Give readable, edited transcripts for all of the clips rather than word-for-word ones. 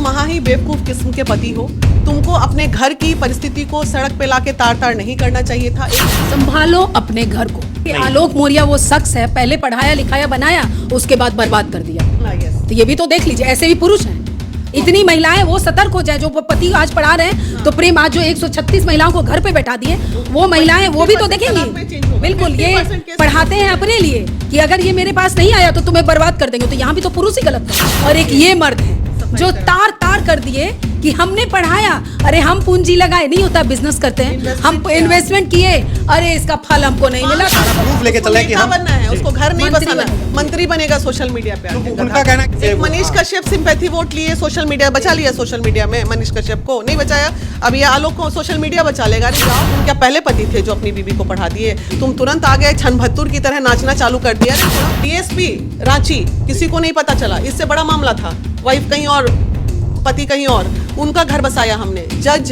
महा ही बेवकूफ किस्म के पति हो। तुमको अपने घर की परिस्थिति को सड़क पे लाके तार तार नहीं करना चाहिए था। संभालो अपने घर को। आलोक मौर्य वो शख्स है, पहले पढ़ाया लिखाया बनाया, उसके बाद बर्बाद कर दिया। तो ये भी तो देख लीजिए, ऐसे भी पुरुष हैं। इतनी महिलाएं वो सतर्क हो जाए, जो पति आज पढ़ा रहे हैं। तो प्रेम आज जो 136 महिलाओं को घर पे बैठा दिए, वो महिलाएं वो भी तो देखेंगी। बिल्कुल, ये पढ़ाते हैं अपने लिए कि अगर ये मेरे पास नहीं आया तो तुम्हें बर्बाद कर देंगे। तो यहाँ भी तो पुरुष ही गलत है। और एक ये मर्द है जो तार तार कर दिए कि हमने पढ़ाया, अरे हम पूंजी लगाए, नहीं होता बिजनेस करते हैं, हम इन्वेस्टमेंट किए, अरे इसका फल हमको नहीं मिला। प्रूफ लेके चले कि हम बनना है, उसको घर नहीं बसाना, मंत्री बनेगा सोशल मीडिया पे। उनका कहना है मनीष कश्यप सिंपैथी वोट लिए, सोशल मीडिया बचा लिया। सोशल मीडिया में मनीष कश्यप को नहीं बचाया, अब ये आलोक को सोशल मीडिया बचा लेगा। अरे जाओ, तुम क्या पहले पति थे जो अपनी बीवी को पढ़ा दिए? तुम तुरंत आ गए, छन भत्तूर की तरह नाचना चालू कर दिया। डीएसपी रांची, किसी को नहीं पता चला, इससे बड़ा मामला था। वाइफ कहीं और, पति कहीं और, उनका घर बसाया हमने। जज,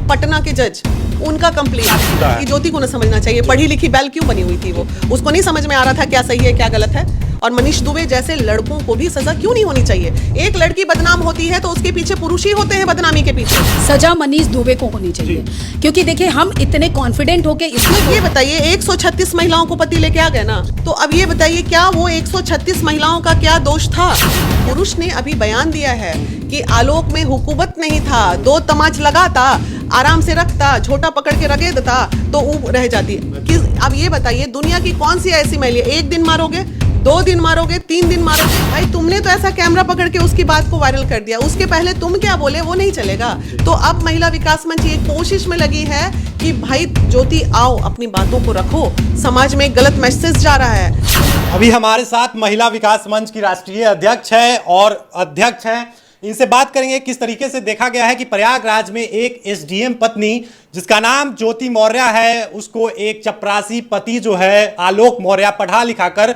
पटना के जज, उनका कंप्लेंट। ज्योति को न समझना चाहिए, पढ़ी लिखी बैल क्यों बनी हुई थी वो, उसको नहीं समझ में आ रहा था क्या सही है क्या गलत है। और मनीष दुबे जैसे लड़कों को भी सजा क्यों नहीं होनी चाहिए? एक लड़की बदनाम होती है तो उसके पीछे पुरुष ही होते हैं बदनामी के पीछे। सजा मनीष दुबे को होनी चाहिए, क्योंकि देखिए हम इतने कॉन्फिडेंट होके इसमें। ये बताइए, 136 महिलाओं को पति लेके आ गए ना, तो अब ये बताइए क्या वो 136 महिलाओं का क्या दोष था? पुरुष ने अभी बयान दिया है कि आलोक में हुकूमत नहीं था, 2 तमाच लगाता, आराम से रखता, छोटा पकड़ के रगे देता तो वो रह जाती। अब ये बताइए, दुनिया की कौन सी ऐसी महिला, 1 दिन मारोगे, 2 दिन मारोगे, 3 दिन मारोगे? भाई तुमने तो ऐसा कैमरा पकड़ के उसकी बात को वायरल कर दिया, उसके पहले तुम क्या बोले वो नहीं चलेगा। तो अब महिला विकास मंच ये कोशिश में लगी है कि भाई ज्योति आओ, अपनी बातों को रखो, समाज में गलत मैसेज जा रहा है। अभी हमारे साथ महिला विकास मंच की राष्ट्रीय अध्यक्ष है और अध्यक्ष हैं, इनसे बात करेंगे किस तरीके से देखा गया है कि प्रयागराज में एक एसडीएम पत्नी जिसका नाम ज्योति मौर्य है, उसको एक चपरासी पति जो है आलोक मौर्य पढ़ा लिखाकर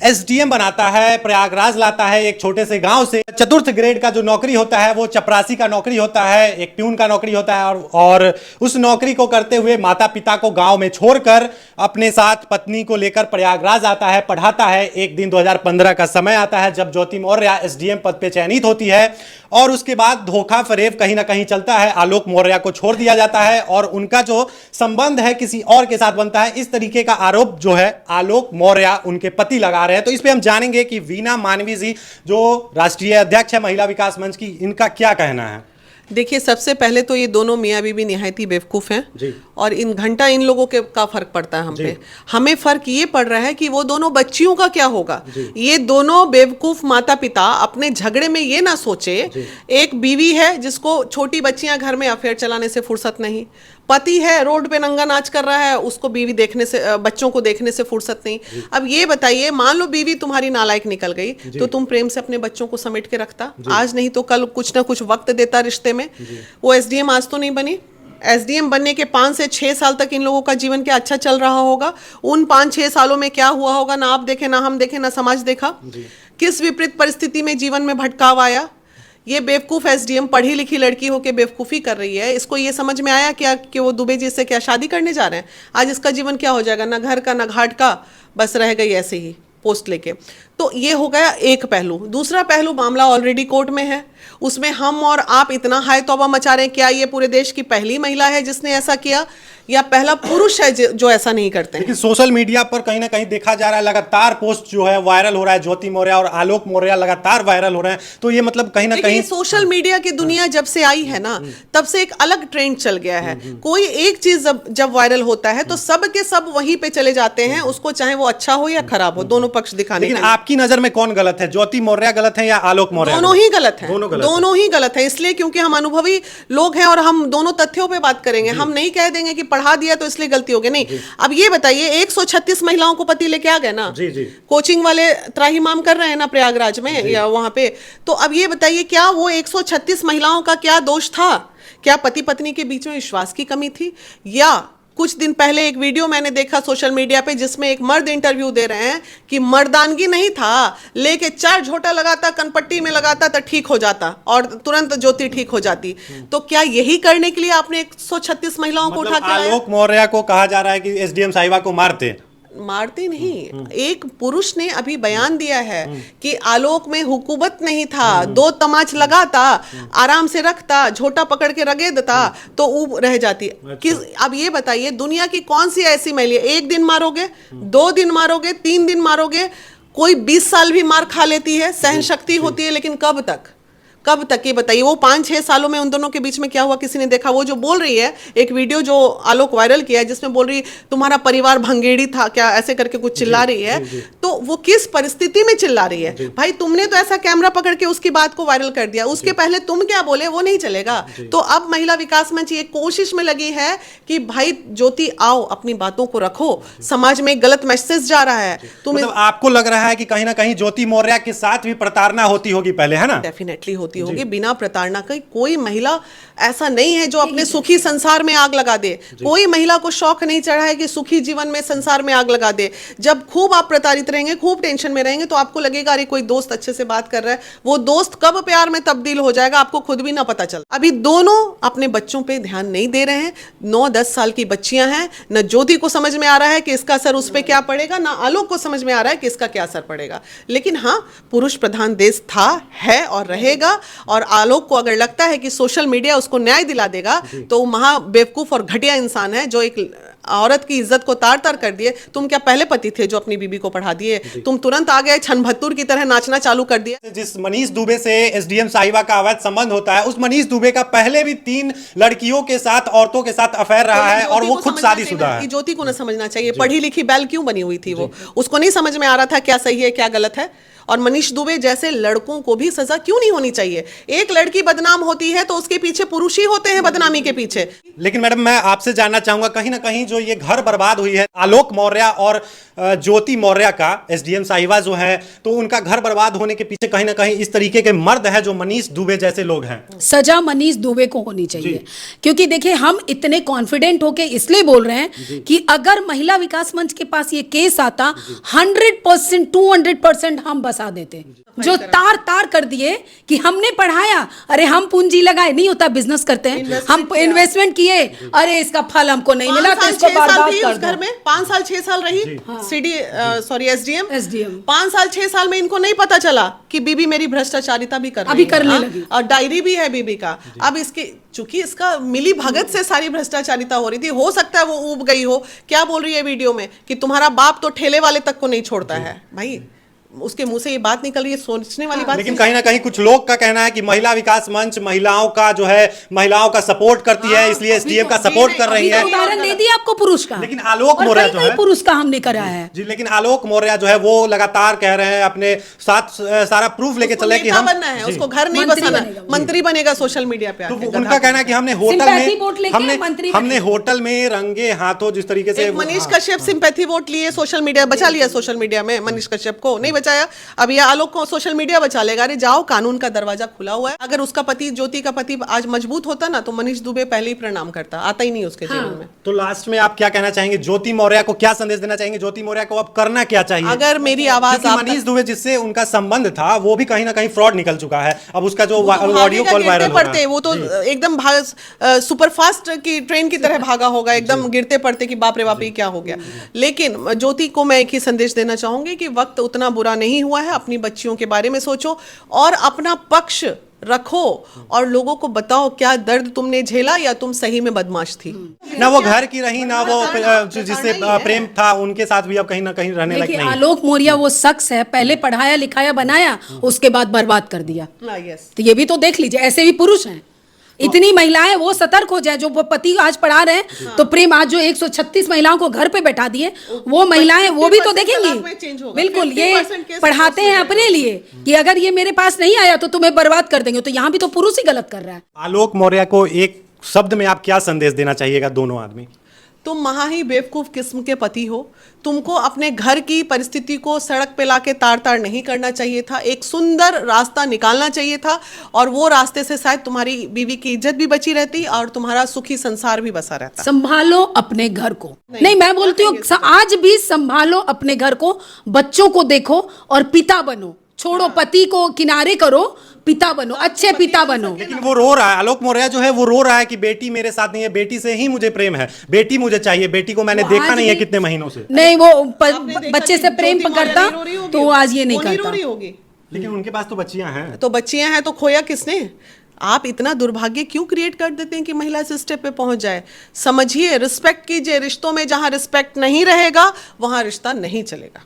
एसडीएम बनाता है, प्रयागराज लाता है एक छोटे से गांव से। 4th ग्रेड का जो नौकरी होता है वो चपरासी का नौकरी होता है, एक प्यून का नौकरी होता है। और उस नौकरी को करते हुए माता पिता को गांव में छोड़कर अपने साथ पत्नी को लेकर प्रयागराज आता है, पढ़ाता है। एक दिन 2015 का समय आता है जब ज्योति मौर्य एसडीएम पद पे चयनित होती है और उसके बाद धोखा फरेब कहीं ना कहीं चलता है, आलोक मौर्य को छोड़ दिया जाता है और उनका जो संबंध है किसी और के साथ बनता है। इस तरीके का आरोप जो है आलोक मौर्य उनके पति लगा रहे हैं। तो इस पे हम जानेंगे कि वीना मानवी जी जो राष्ट्रीय अध्यक्ष है महिला विकास मंच की, इनका क्या कहना है। देखिए, सबसे पहले तो ये दोनों मियाँ बीबी निहायत ही बेवकूफ हैं और इन घंटा इन लोगों के का फर्क पड़ता है हम पे। हमें फर्क ये पड़ रहा है कि वो दोनों बच्चियों का क्या होगा। ये दोनों बेवकूफ माता पिता अपने झगड़े में ये ना सोचे, एक बीवी है जिसको छोटी बच्चियां घर में अफेयर चलाने से फुर्सत नहीं, पति है रोड पे नंगा नाच कर रहा है, उसको बीवी देखने से, बच्चों को देखने से फुर्सत नहीं। अब ये बताइए, मान लो बीवी तुम्हारी नालायक निकल गई तो तुम प्रेम से अपने बच्चों को समेट के रखता, आज नहीं तो कल कुछ ना कुछ वक्त देता रिश्ते में। वो एसडीएम आज तो नहीं बनी। एसडीएम बनने के 5 से 6 साल तक इन लोगों का जीवन क्या अच्छा चल रहा होगा? उन 5-6 सालों में क्या हुआ होगा, ना आप देखे, ना हम देखे, ना समाज देखा। किस विपरीत परिस्थिति में जीवन में भटकाव आया। ये बेवकूफ एसडीएम पढ़ी लिखी लड़की होकर बेवकूफ़ी कर रही है। इसको ये समझ में आया क्या कि वो दुबे जी से क्या शादी करने जा रहे हैं? आज इसका जीवन क्या हो जाएगा, ना घर का ना घाट का, बस रह गई ऐसे ही पोस्ट लेके। तो ये हो गया एक पहलू। दूसरा पहलू, मामला ऑलरेडी कोर्ट में है, उसमें हम और आप इतना हाय तौबा मचा रहे हैं। क्या ये पूरे देश की पहली महिला है जिसने ऐसा किया या पहला पुरुष है जो ऐसा नहीं करते हैं? लेकिन सोशल मीडिया पर कहीं ना कहीं देखा जा रहा है लगातार पोस्ट जो है वायरल हो रहा है, ज्योति मौर्य और आलोक मौर्य लगातार वायरल हो रहे हैं। तो ये मतलब कहीं ना कहीं सोशल मीडिया की दुनिया जब से आई है ना, तब से एक अलग ट्रेंड चल गया है। कोई एक चीज जब वायरल होता है तो सब के सब वहीं पे चले जाते हैं, उसको चाहे वो अच्छा हो या खराब हो, दोनों पक्ष दिखाने। लेकिन आपकी नजर में कौन गलत है, ज्योति मौर्य गलत है या आलोक मौर्य? दोनों ही गलत हैं, दोनों ही गलत है। इसलिए क्योंकि हम अनुभवी लोग हैं और हम दोनों तथ्यों पे बात करेंगे। हम नहीं कह देंगे कि पढ़ा दिया तो इसलिए गलती हो गई, नहीं। अब ये बताइए, 136 महिलाओं को पति लेके आ गए ना, कोचिंग वाले त्राहिमाम कर रहे हैं ना प्रयागराज में या वहां पे। तो अब ये बताइए, क्या वो 136 महिलाओं का क्या दोष था? क्या पति पत्नी के बीच में विश्वास की कमी थी? या कुछ दिन पहले एक वीडियो मैंने देखा सोशल मीडिया पे जिसमें एक मर्द इंटरव्यू दे रहे हैं कि मर्दानगी नहीं था, लेके 4 झोटा लगाता, कनपट्टी में लगाता तो ठीक हो जाता और तुरंत ज्योति ठीक हो जाती। तो क्या यही करने के लिए आपने 136 महिलाओं को उठा के लाया? आलोक मौर्य को कहा जा रहा है कि एसडीएम साहिबा को मारते। मारते नहीं। एक पुरुष ने अभी बयान दिया है कि आलोक में हुकूमत नहीं था, 2 तमाच लगाता, आराम से रखता, झोटा पकड़ के रगेदता तो ऊब रह जाती। अब ये बताइए दुनिया की कौन सी ऐसी महिला, 1 दिन मारोगे, 2 दिन मारोगे, 3 दिन मारोगे, कोई 20 साल भी मार खा लेती है, सहन शक्ति होती है, लेकिन कब तक ये बताइए। वो 5-6 सालों में उन दोनों के बीच में क्या हुआ किसी ने देखा? वो जो बोल रही है, एक वीडियो जो आलोक वायरल किया है जिसमें बोल रही तुम्हारा परिवार भंगेड़ी था क्या, ऐसे करके कुछ चिल्ला रही है। तो वो किस परिस्थिति में चिल्ला रही है? भाई तुमने तो ऐसा कैमरा पकड़ के उसकी बात को वायरल कर दिया, उसके पहले तुम क्या बोले वो नहीं चलेगा। तो अब महिला विकास मंच ये कोशिश में लगी है कि भाई ज्योति आओ, अपनी बातों को रखो, समाज में गलत मैसेज जा रहा है। तुम मतलब आपको लग रहा है कि कहीं ना कहीं ज्योति मौर्य के साथ भी प्रताड़ना होती होगी पहले, है ना? डेफिनेटली होती होगी, बिना प्रताड़ना का कोई महिला ऐसा नहीं है जो अपने सुखी संसार में आग लगा दे। कोई महिला को शौक नहीं चढ़ा है कि सुखी जीवन में संसार में आग लगा दे। जब खूब आप प्रताड़ित रहेंगे, खूब टेंशन में रहेंगे, तो आपको लगेगा अरे कोई दोस्त अच्छे से बात कर रहा है, वो दोस्त कब प्यार में तब्दील हो जाएगा आपको खुद भी ना पता चल। अभी दोनों अपने बच्चों पे ध्यान नहीं दे रहे हैं। 9-10 साल की बच्चियां हैं, न ज्योति को समझ में आ रहा है कि इसका असर उस पर क्या पड़ेगा, ना आलोक को समझ में आ रहा है कि इसका क्या असर पड़ेगा। लेकिन हाँ, पुरुष प्रधान देश था, है और रहेगा। और आलोक को अगर लगता है कि सोशल मीडिया उसको न्याय दिला देगा तो वो महा बेवकूफ और घटिया इंसान है जो एक औरत की इज्जत को तार-तार कर दिए। तुम क्या पहले पति थे जो अपनी बीबी को पढ़ा दिए? तुम तुरंत आ गए छनभत्तुर की तरह नाचना चालू कर दिया। जिस मनीष दुबे से एसडीएम साहिबा का अवैध संबंध होता है, उस मनीष दुबे का पहले भी 3 लड़कियों के साथ, औरतों के साथ अफेयर रहा है और वो खुद शादीशुदा है। ज्योति को ना समझना चाहिए, पढ़ी लिखी बैल क्यों बनी हुई थी वो, उसको नहीं समझ में आ रहा था क्या सही है क्या गलत है। और मनीष दुबे जैसे लड़कों को भी सजा क्यों नहीं होनी चाहिए? एक लड़की बदनाम होती है तो उसके पीछे पुरुष ही होते हैं बदनामी के पीछे। लेकिन मैडम मैं आपसे जानना चाहूंगा, कहीं ना कहीं जो ये घर बर्बाद हुई है आलोक मौर्य और ज्योति मौर्य का, एसडीएम साहिबा जो है, तो उनका घर बर्बाद होने के पीछे कहीं ना कहीं इस तरीके के मर्द है जो मनीष दुबे जैसे लोग हैं। सजा मनीष दुबे को होनी चाहिए, क्योंकि देखिए हम इतने कॉन्फिडेंट होके इसलिए बोल रहे हैं कि अगर महिला विकास मंच के पास ये केस आता 100% 200% हम बसा देते। जो तार तार कर दिए कि हमने पढ़ाया, अरे हम पूंजी लगाए, नहीं होता बिजनेस करते हैं, हम इन्वेस्टमेंट किए, अरे इसका फल हमको नहीं मिला तो इसको बर्बाद कर दो। घर में 5 साल 6 साल रही एसडीएम 5 साल 6 साल में इनको नहीं पता चला कि बीबी मेरी भ्रष्टाचारिता भी कर रही है, करने लगी, और डायरी भी है बीबी का। अब इसके चूंकि इसका मिली भगत से सारी भ्रष्टाचारिता हो रही थी, हो सकता है वो ऊब गई हो। क्या बोल रही है वीडियो में कि तुम्हारा बाप तो ठेले वाले तक को नहीं छोड़ता है। भाई उसके मुंह से ये बात निकल रही है, सोचने वाली बात। लेकिन कहीं ना कहीं कुछ लोग का कहना है कि महिला विकास मंच महिलाओं का जो है, महिलाओं का सपोर्ट करती है, इसलिए एसडीएम का सपोर्ट कर रही है। उदाहरण दे दिया आपको पुरुष का, लेकिन आलोक मौर्य जो है, पुरुष का हमने करा है जी, लेकिन आलोक मौर्य जो है वो लगातार कह रहे हैं, अपने साथ सारा प्रूफ लेके चले कि हम बनना है, उसको घर नहीं बसाना, मंत्री बनेगा सोशल मीडिया पे। तो उनका कहना है कि हमने होटल में रंगे हाथों जिस तरीके से मनीष कश्यप सिंपैथी वोट लिए सोशल मीडिया, बचा लिया सोशल मीडिया में, मनीष कश्यप को नहीं बचाया, अब ये आलोक को सोशल मीडिया बचा लेगा। अरे जाओ, कानून का दरवाजा खुला हुआ है। अगर उसका पति, ज्योति का पति आज मजबूत होता ना तो मनीष दुबे पहले ही प्रणाम करता, आता ही नहीं उसके जीवन में। तो लास्ट में आप क्या कहना चाहेंगे, ज्योति मौर्य को क्या संदेश देना चाहेंगे? ज्योति मौर्य को अब करना क्या चाहिए? अगर मेरी आवाज मनीष दुबे जिससे उनका संबंध था वो भी कहीं ना कहीं फ्रॉड निकल चुका है। अब उसका जो ऑडियो कॉल वायरल हो रहा है, वो तो एकदम सुपरफास्ट की ट्रेन की तरह भागा होगा, एकदम गिरते पड़ते कि बाप रे बाप ये क्या हो गया। लेकिन ज्योति को मैं एक ही संदेश देना चाहूंगी कि वक्त उतना बुरा नहीं हुआ है, अपनी बच्चियों के बारे में सोचो और अपना पक्ष रखो और लोगों को बताओ क्या दर्द तुमने झेला या तुम सही में बदमाश थी। ना वो घर की रही, ना वो जिससे प्रेम था उनके साथ भी अब कहीं ना कहीं रहने लायक नहीं। आलोक मौर्य वो शख्स है, पहले पढ़ाया लिखाया बनाया, उसके बाद बर्बाद कर दिया। तो ये भी तो देख लीजिए, ऐसे भी पुरुष हैं। इतनी महिलाएं वो सतर्क हो जाए, जो पति आज पढ़ा रहे हैं तो प्रेम आज जो 136 महिलाओं को घर पे बैठा दिए, वो महिलाएं वो भी तो देखेंगी। बिल्कुल, ये पढ़ाते हैं अपने लिए कि अगर ये मेरे पास नहीं आया तो तुम्हें बर्बाद कर देंगे, तो यहाँ भी तो पुरुष ही गलत कर रहा है। आलोक मौर्य को एक शब्द में आप क्या संदेश देना चाहिएगा दोनों आदमी? तुम महा ही बेवकूफ किस्म के पति हो। तुमको अपने घर की परिस्थिति को सड़क पे लाके तार तार नहीं करना चाहिए था, एक सुंदर रास्ता निकालना चाहिए था और वो रास्ते से शायद तुम्हारी बीवी की इज्जत भी बची रहती और तुम्हारा सुखी संसार भी बसा रहता। संभालो अपने घर को। नहीं मैं बोलती हूँ आज भी संभालो अपने घर को, बच्चों को देखो और पिता बनो। छोड़ो, पति को किनारे करो, पिता बनो, अच्छे पिता बनो। लेकिन वो रो रहा है, आलोक मौर्य जो है वो रो रहा है कि बेटी मेरे साथ नहीं है, बेटी से ही मुझे प्रेम है, बेटी मुझे चाहिए, बेटी को मैंने देखा नहीं है कितने महीनों से। नहीं, वो बच्चे से प्रेम करता तो वो आज ये नहीं करता। लेकिन उनके पास तो बच्चियां हैं। तो बच्चियां हैं तो खोया किसने? आप इतना दुर्भाग्य क्यों क्रिएट कर देते हैं कि महिला इस स्टेप पे पहुंच जाए? समझिए, रिस्पेक्ट कीजिए। रिश्तों में जहां रिस्पेक्ट नहीं रहेगा वहां रिश्ता नहीं चलेगा।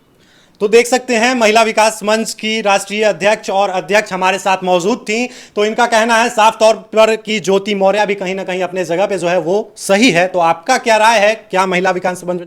तो देख सकते हैं महिला विकास मंच की राष्ट्रीय अध्यक्ष और अध्यक्ष हमारे साथ मौजूद थी। तो इनका कहना है साफ तौर पर कि ज्योति मौर्य भी कहीं ना कहीं अपने जगह पे जो है वो सही है। तो आपका क्या राय है? क्या महिला विकास मंच